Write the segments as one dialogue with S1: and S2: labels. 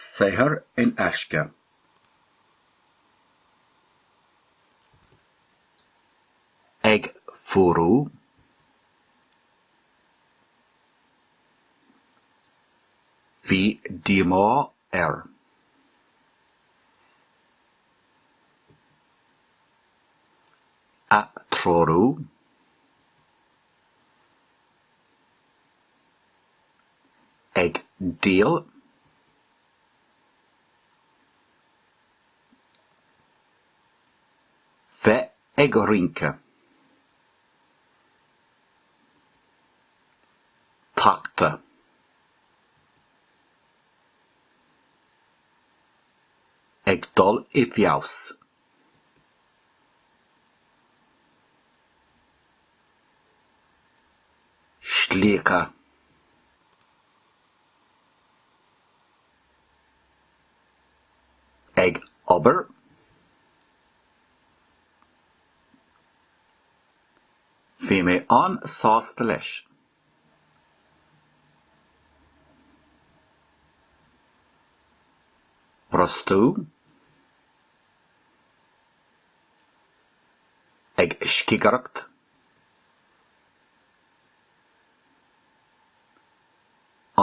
S1: Saothar in aisce. Ag fóhrú. Bhí díomá ar. A trórú. Ag díal. Bheith ag rinke. Tacta. Ag dul I bheabhas. Slíocha. Ag obair. Bhí mé an-sásta leis. Rostú. Ag scigareacht.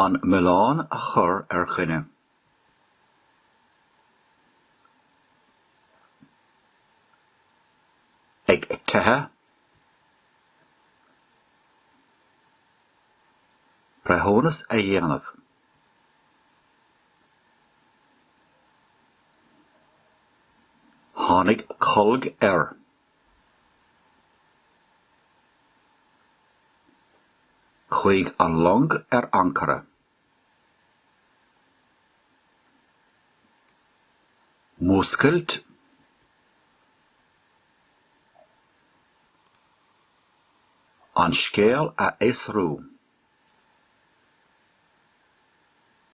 S1: An milleán a chur ar chuine. Ag tithe. Breithónas a dhéanamh. Tháinig colg ar. Chuaigh an long ar ancara. Múscailt. An scéal a éasrú.